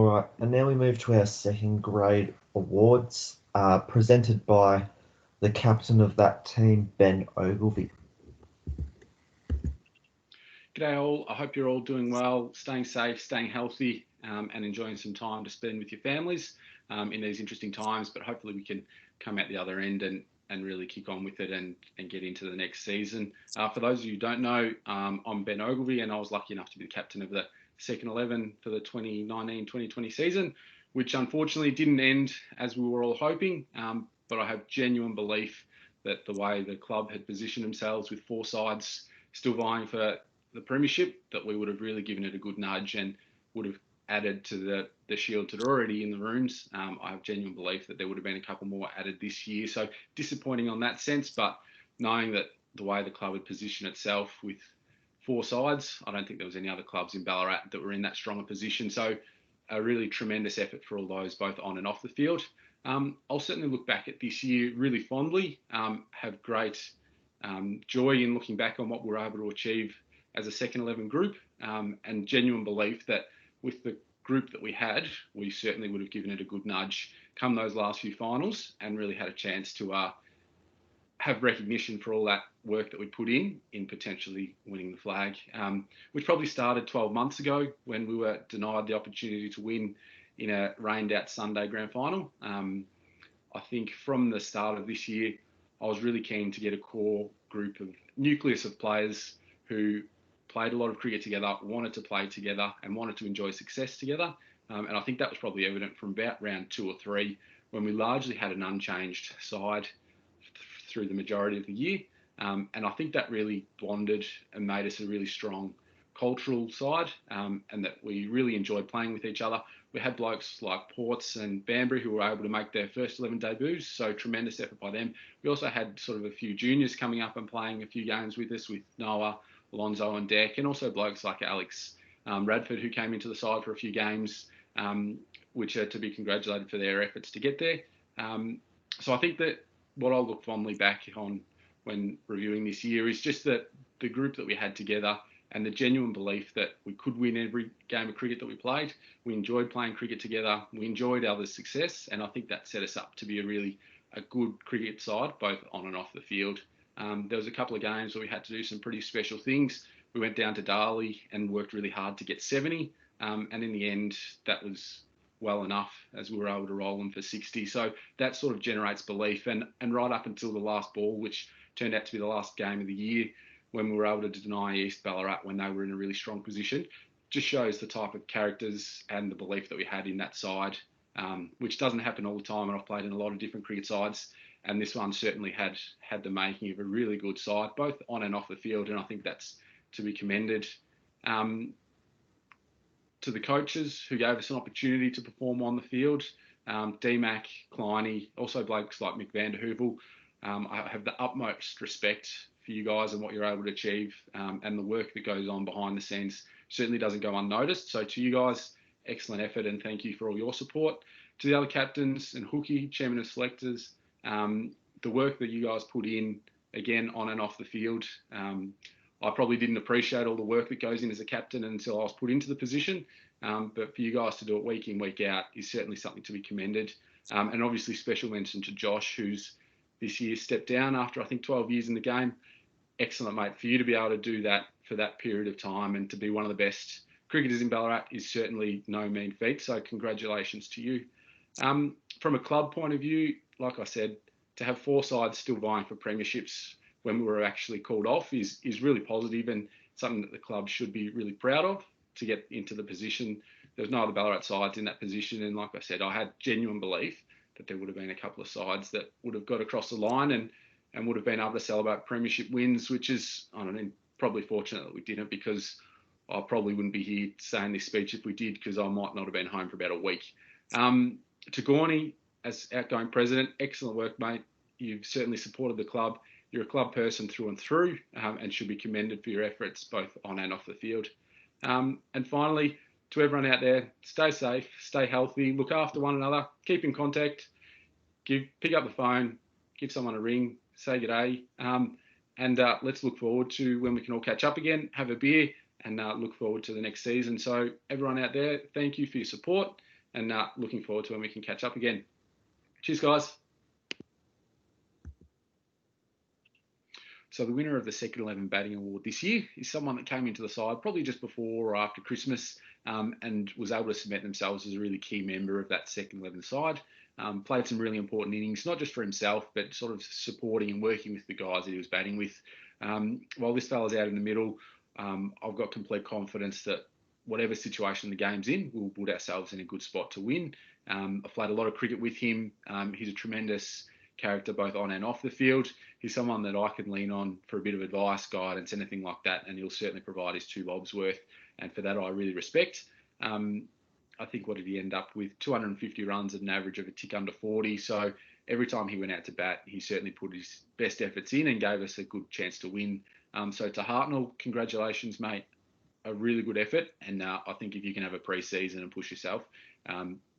All right, and now we move to our second grade awards, presented by the captain of that team, Ben Ogilvie. G'day all. I hope you're all doing well, staying safe, staying healthy, and enjoying some time to spend with your families in these interesting times. But hopefully we can come out the other end and really kick on with it and get into the next season. For those of you who don't know, I'm Ben Ogilvie, and I was lucky enough to be the captain of the second 11 for the 2019-2020 season, which unfortunately didn't end as we were all hoping. But I have genuine belief that the way the club had positioned themselves with four sides still vying for the premiership, that we would have really given it a good nudge and would have added to the shield that are already in the rooms. I have genuine belief that there would have been a couple more added this year. So disappointing on that sense, but knowing that the way the club had positioned itself with four sides, I don't think there was any other clubs in Ballarat that were in that stronger position. So a really tremendous effort for all those, both on and off the field. I'll certainly look back at this year really fondly, have great joy in looking back on what we were able to achieve as a second 11 group, and genuine belief that with the group that we had, we certainly would have given it a good nudge come those last few finals and really had a chance to have recognition for all that work that we put in potentially winning the flag, which probably started 12 months ago when we were denied the opportunity to win in a rained out Sunday grand final. I think from the start of this year, I was really keen to get a core group of nucleus of players who played a lot of cricket together, wanted to play together and wanted to enjoy success together. And I think that was probably evident from about round 2 or 3 when we largely had an unchanged side through the majority of the year. And I think that really bonded and made us a really strong cultural side, and that we really enjoyed playing with each other. We had blokes like Ports and Banbury who were able to make their first 11 debuts, so tremendous effort by them. We also had sort of a few juniors coming up and playing a few games with us, with Noah, Alonso and Deck, and also blokes like Alex Radford who came into the side for a few games, which are to be congratulated for their efforts to get there. So I think that what I'll look fondly back on when reviewing this year is just that the group that we had together and the genuine belief that we could win every game of cricket that we played. We enjoyed playing cricket together. We enjoyed others' success, and I think that set us up to be a good cricket side, both on and off the field. There was a couple of games where we had to do some pretty special things. We went down to Darley and worked really hard to get 70, and in the end, that was well enough as we were able to roll them for 60. So that sort of generates belief, and right up until the last ball, which turned out to be the last game of the year, when we were able to deny East Ballarat when they were in a really strong position, just shows the type of characters and the belief that we had in that side, which doesn't happen all the time. And I've played in a lot of different cricket sides, and this one certainly had the making of a really good side, both on and off the field. And I think that's to be commended. To the coaches who gave us an opportunity to perform on the field, DMAC, Kleiny, also blokes like Mick van der Heuvel. I have the utmost respect for you guys and what you're able to achieve, and the work that goes on behind the scenes certainly doesn't go unnoticed. So to you guys, excellent effort and thank you for all your support. To the other captains and Hookie, chairman of selectors, the work that you guys put in, again, on and off the field. I probably didn't appreciate all the work that goes in as a captain until I was put into the position. But for you guys to do it week in, week out is certainly something to be commended. And obviously special mention to Josh, who's this year stepped down after, I think, 12 years in the game. Excellent, mate. For you to be able to do that for that period of time and to be one of the best cricketers in Ballarat is certainly no mean feat. So congratulations to you. From a club point of view, like I said, to have four sides still vying for premierships when we were actually called off is really positive and something that the club should be really proud of to get into the position. There's no other Ballarat sides in that position. And like I said, I had genuine belief that there would have been a couple of sides that would have got across the line and would have been able to celebrate premiership wins, which is, I don't know, probably fortunate that we didn't, because I probably wouldn't be here saying this speech if we did, because I might not have been home for about a week. To Gorney, as outgoing president, excellent work, mate. You've certainly supported the club. You're a club person through and through, and should be commended for your efforts both on and off the field. And finally, to everyone out there, stay safe, stay healthy, look after one another, keep in contact, pick up the phone, give someone a ring, say good day, and let's look forward to when we can all catch up again, have a beer, and look forward to the next season. So everyone out there, thank you for your support. and looking forward to when we can catch up again. Cheers, guys. So the winner of the second 11 batting award this year is someone that came into the side probably just before or after Christmas, and was able to cement themselves as a really key member of that second 11 side. Played some really important innings, not just for himself, but sort of supporting and working with the guys that he was batting with. While this fella's out in the middle, I've got complete confidence that whatever situation the game's in, we'll put ourselves in a good spot to win. I've played a lot of cricket with him. He's a tremendous character both on and off the field. He's someone that I can lean on for a bit of advice, guidance, anything like that, and he'll certainly provide his 2 bobs worth. And for that, I really respect. I think, what did he end up with? 250 runs at an average of a tick under 40. So every time he went out to bat, he certainly put his best efforts in and gave us a good chance to win. So to Hartnell, congratulations, mate. A really good effort. And I think if you can have a pre-season and push yourself,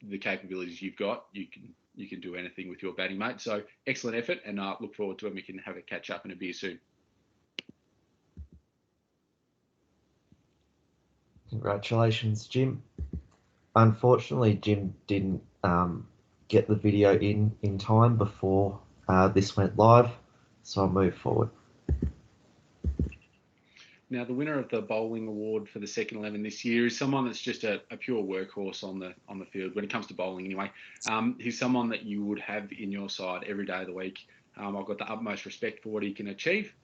the capabilities you've got, you can do anything with your batting, mate. So excellent effort, and look forward to when we can have a catch up and a beer soon. Congratulations, Jim. Unfortunately, Jim didn't get the video in time before this went live, so I'll move forward. Now, the winner of the bowling award for the second 11 this year is someone that's just a pure workhorse on the field when it comes to bowling anyway. He's someone that you would have in your side every day of the week. I've got the utmost respect for what he can achieve.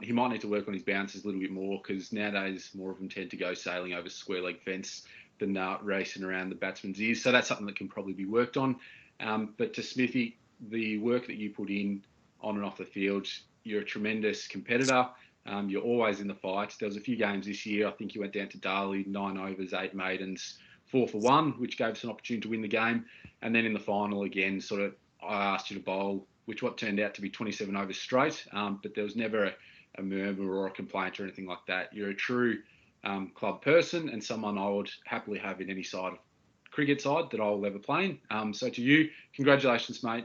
He might need to work on his bounces a little bit more, because nowadays more of them tend to go sailing over square leg fence than racing around the batsman's ears. So that's something that can probably be worked on. But to Smithy, the work that you put in on and off the field, you're a tremendous competitor. You're always in the fight. There was a few games this year. I think you went down to Darley, 9 overs, 8 maidens, 4 for 1, which gave us an opportunity to win the game. And then in the final again, I asked you to bowl, what turned out to be 27 overs straight. But there was never a murmur or a complaint or anything like that. You're a true club person, and someone I would happily have in any cricket side that I will ever play in. So to you, congratulations, mate.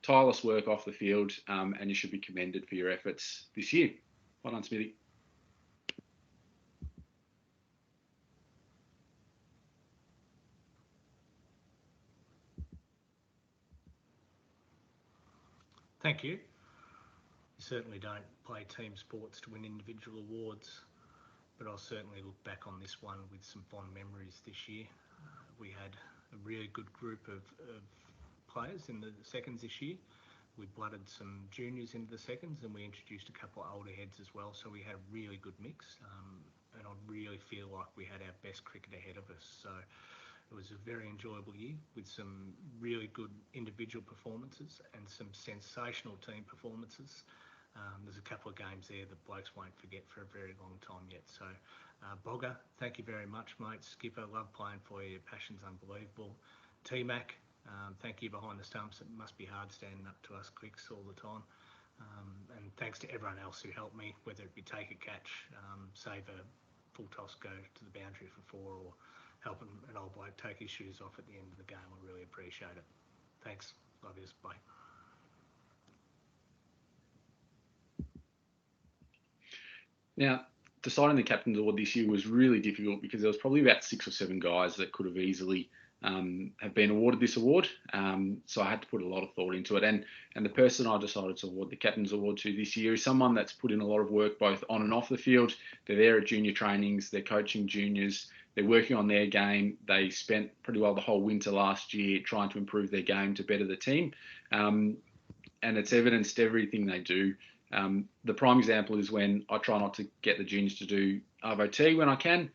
Tireless work off the field, and you should be commended for your efforts this year. Well done, Smithy. Thank you. You certainly don't play team sports to win individual awards, but I'll certainly look back on this one with some fond memories this year. We had a really good group of players in the seconds this year. We blooded some juniors into the seconds, and we introduced a couple of older heads as well, so we had a really good mix, and I really feel like we had our best cricket ahead of us. So it was a very enjoyable year with some really good individual performances and some sensational team performances. There's a couple of games there that blokes won't forget for a very long time yet. So Bogger, thank you very much, mate. Skipper, love playing for you. Your passion's unbelievable. T-Mac, thank you behind the stumps. It must be hard standing up to us quicks all the time. And thanks to everyone else who helped me, whether it be take a catch, save a full toss, go to the boundary for 4, or helping an old bloke take his shoes off at the end of the game. I really appreciate it. Thanks. Love you. Bye. Now, deciding the captain's award this year was really difficult, because there was probably about 6 or 7 guys that could have easily have been awarded this award. So I had to put a lot of thought into it. And the person I decided to award the captain's award to this year is someone that's put in a lot of work both on and off the field. They're there at junior trainings, they're coaching juniors, they're working on their game. They spent pretty well the whole winter last year trying to improve their game to better the team. And it's evidenced everything they do. The prime example is when I try not to get the juniors to do RVT when I can,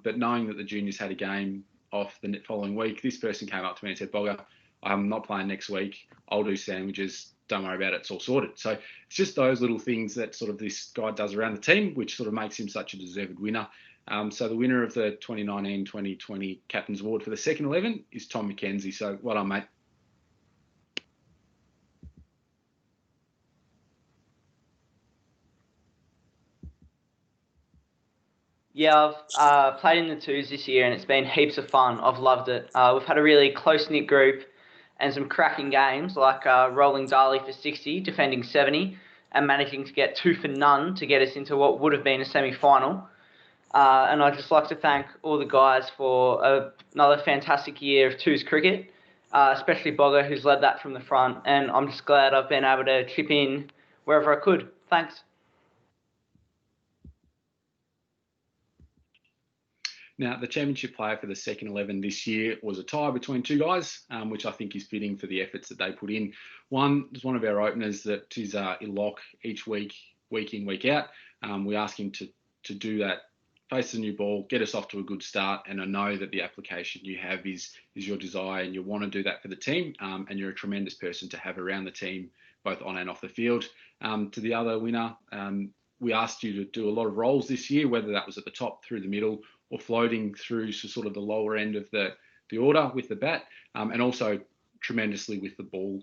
but knowing that the juniors had a game off the following week, this person came up to me and said, Bogger, I'm not playing next week. I'll do sandwiches. Don't worry about it. It's all sorted. So it's just those little things that sort of this guy does around the team, which sort of makes him such a deserved winner. So the winner of the 2019-2020 Captain's Award for the second 11 is Tom McKenzie. So well done, mate. Yeah, I've played in the twos this year, and it's been heaps of fun. I've loved it. We've had a really close-knit group and some cracking games, like rolling Darley for 60, defending 70, and managing to get 2 for none to get us into what would have been a semi-final. And I'd just like to thank all the guys for another fantastic year of twos cricket, especially Bogger, who's led that from the front. And I'm just glad I've been able to chip in wherever I could. Thanks. Now, the championship player for the second 11 this year was a tie between two guys, which I think is fitting for the efforts that they put in. One is one of our openers that is Ilok each week in, week out. We ask him to do that, face the new ball, get us off to a good start. And I know that the application you have is your desire and you want to do that for the team. And you're a tremendous person to have around the team, both on and off the field. To the other winner, we asked you to do a lot of roles this year, whether that was at the top, through the middle, or floating through to sort of the lower end of the order with the bat, and also tremendously with the ball.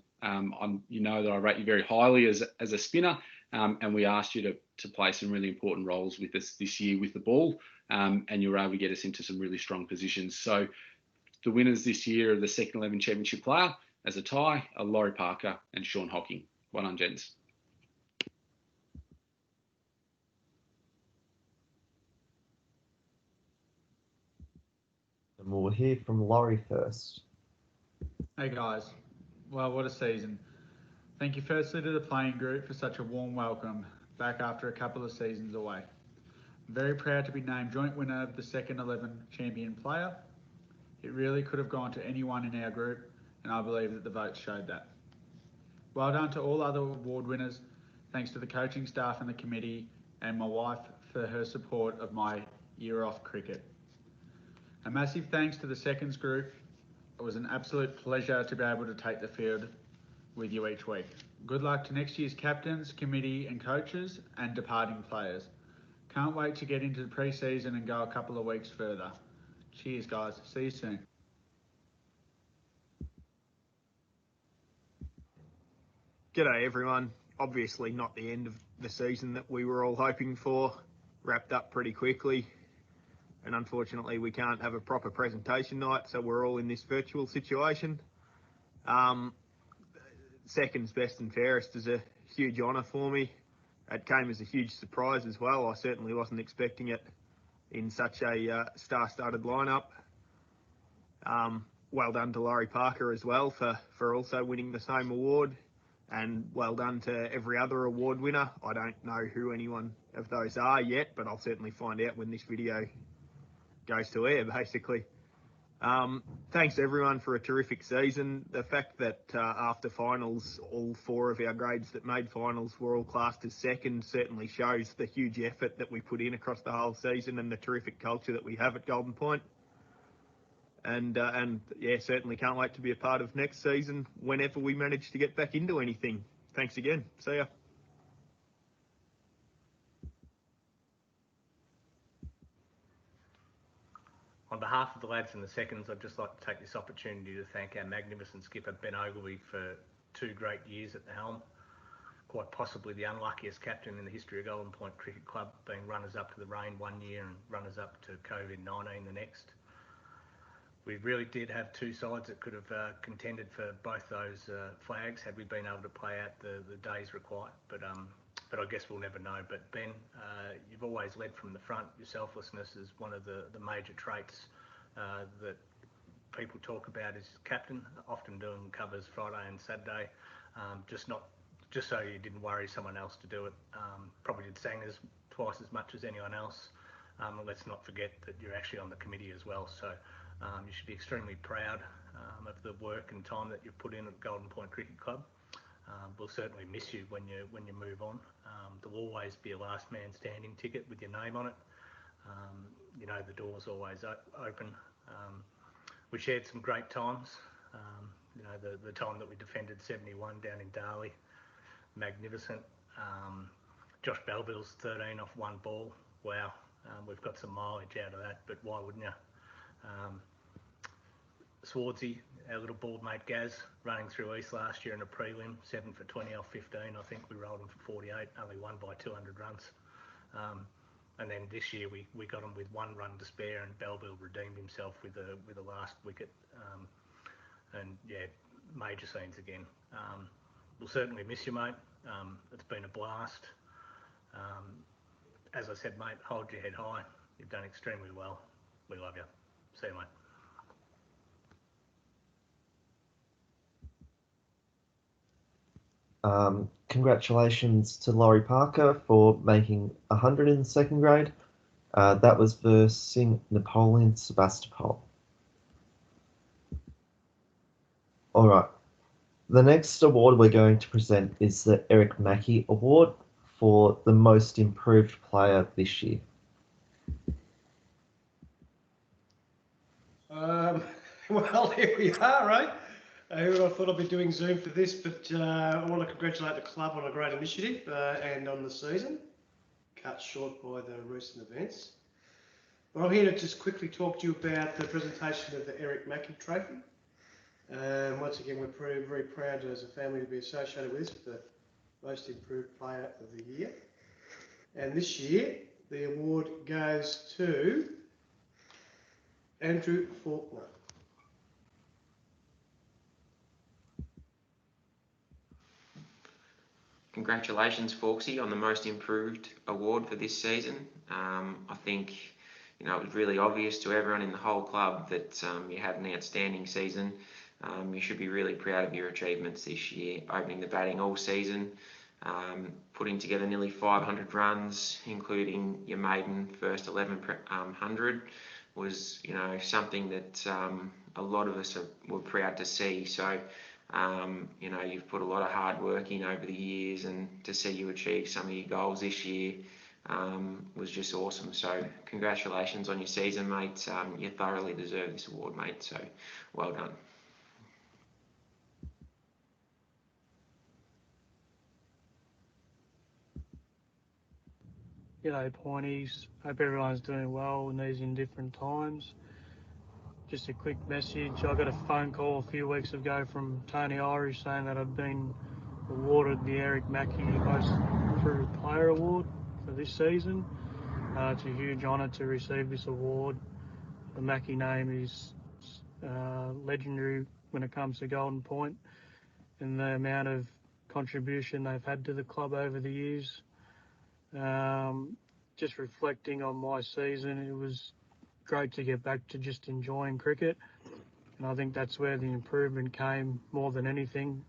You know that I rate you very highly as a spinner, and we asked you to play some really important roles with us this year with the ball, and you were able to get us into some really strong positions. So the winners this year of the second 11 championship player as a tie are Laurie Parker and Sean Hocking. Well done, gents. And we'll hear from Laurie first. Hey guys, well, what a season. Thank you firstly to the playing group for such a warm welcome back after a couple of seasons away. I'm very proud to be named joint winner of the second 11 champion player. It really could have gone to anyone in our group, and I believe that the votes showed that. Well done to all other award winners, thanks to the coaching staff and the committee and my wife for her support of my year off cricket. A massive thanks to the seconds group. It was an absolute pleasure to be able to take the field with you each week. Good luck to next year's captains, committee and coaches and departing players. Can't wait to get into the pre-season and go a couple of weeks further. Cheers guys, see you soon. G'day everyone. Obviously not the end of the season that we were all hoping for. Wrapped up pretty quickly. And unfortunately we can't have a proper presentation night, so we're all in this virtual situation. Second's best and fairest is a huge honour for me. It came as a huge surprise as well. I certainly wasn't expecting it in such a star-studded lineup. Well done to Laurie Parker as well for also winning the same award, and well done to every other award winner. I don't know who anyone of those are yet, but I'll certainly find out when this video goes to air, basically. Thanks everyone for a terrific season. The fact that after finals, all four of our grades that made finals were all classed as second certainly shows the huge effort that we put in across the whole season and the terrific culture that we have at Golden Point. And yeah, certainly can't wait to be a part of next season whenever we manage to get back into anything. Thanks again. See ya. On behalf of the lads in the seconds, I'd just like to take this opportunity to thank our magnificent skipper Ben Ogilvie for 2 great years at the helm. Quite possibly the unluckiest captain in the history of Golden Point Cricket Club, being runners-up to the rain one year and runners-up to COVID-19 the next. We really did have 2 sides that could have contended for both those flags had we been able to play out the days required. But I guess we'll never know. But Ben, you've always led from the front. Your selflessness is one of the major traits that people talk about as captain, often doing covers Friday and Saturday, just so you didn't worry someone else to do it. Probably did Sangers twice as much as anyone else. Let's not forget that you're actually on the committee as well. So you should be extremely proud of the work and time that you've put in at Golden Point Cricket Club. We'll certainly miss you when you move on. There'll always be a last man standing ticket with your name on it. You know, the door's always open. We shared some great times. You know, the time that we defended 71 down in Darley, magnificent. Josh Belleville's 13 off 1 ball. Wow, we've got some mileage out of that, but why wouldn't you? Swardsy, our little bald mate Gaz, running through East last year in a prelim, 7 for 20 off 15. I think we rolled him for 48, only won by 200 runs. And then this year we got him with 1 run to spare, and Belleville redeemed himself with a last wicket. And yeah, major scenes again. We'll certainly miss you, mate. It's been a blast. As I said, mate, hold your head high. You've done extremely well. We love you. See you, mate. Congratulations to Laurie Parker for making 100 in the second grade. That was versus Napoleon Sebastopol. All right. The next award we're going to present is the Eric Mackey Award for the most improved player this year. Well, here we are, right? Who would have thought I'd be doing Zoom for this, but I want to congratulate the club on a great initiative and on the season, cut short by the recent events. But I'm here to just quickly talk to you about the presentation of the Eric Mackey Trophy. Once again, we're very proud as a family to be associated with this, the most improved player of the year. And this year, the award goes to Andrew Faulkner. Congratulations, Fawksy, on the Most Improved award for this season. I think, it was really obvious to everyone in the whole club that you had an outstanding season. You should be really proud of your achievements this year, opening the batting all season, putting together nearly 500 runs, including your maiden first 1100, was, something that a lot of us were proud to see. So, you've put a lot of hard work in over the years, and to see you achieve some of your goals this year was just awesome. So congratulations on your season, mate. You thoroughly deserve this award, mate. So well done. G'day, Pointies. Hope everyone's doing well in these indifferent times. Just a quick message. I got a phone call a few weeks ago from Tony Irish saying that I've been awarded the Eric Mackey Most Improved Player Award for this season. It's a huge honour to receive this award. The Mackey name is legendary when it comes to Golden Point, and the amount of contribution they've had to the club over the years. Just reflecting on my season, it was great to get back to just enjoying cricket, and I think that's where the improvement came more than anything.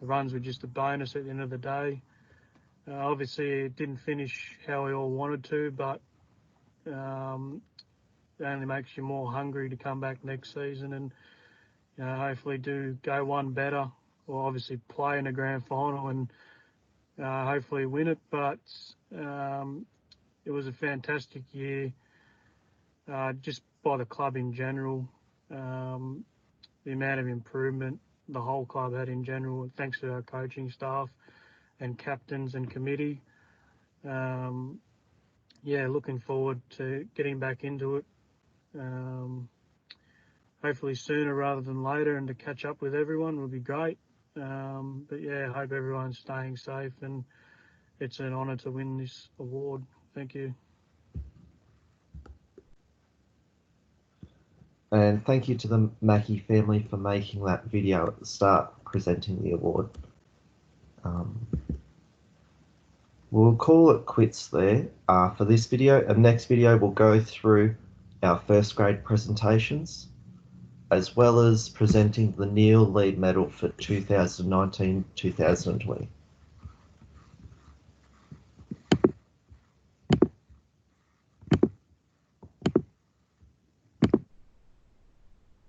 The runs were just a bonus at the end of the day. Obviously it didn't finish how we all wanted to, but it only makes you more hungry to come back next season and hopefully do go one better, or obviously play in a grand final and hopefully win it. But it was a fantastic year, just by the club in general. The amount of improvement the whole club had in general, thanks to our coaching staff and captains and committee. Looking forward to getting back into it. Hopefully sooner rather than later, and to catch up with everyone would be great. I hope everyone's staying safe, and it's an honour to win this award. Thank you. And thank you to the Mackey family for making that video at the start, presenting the award. We'll call it quits there for this video. And next video, we'll go through our first grade presentations, as well as presenting the Neil Lead Medal for 2019-2020.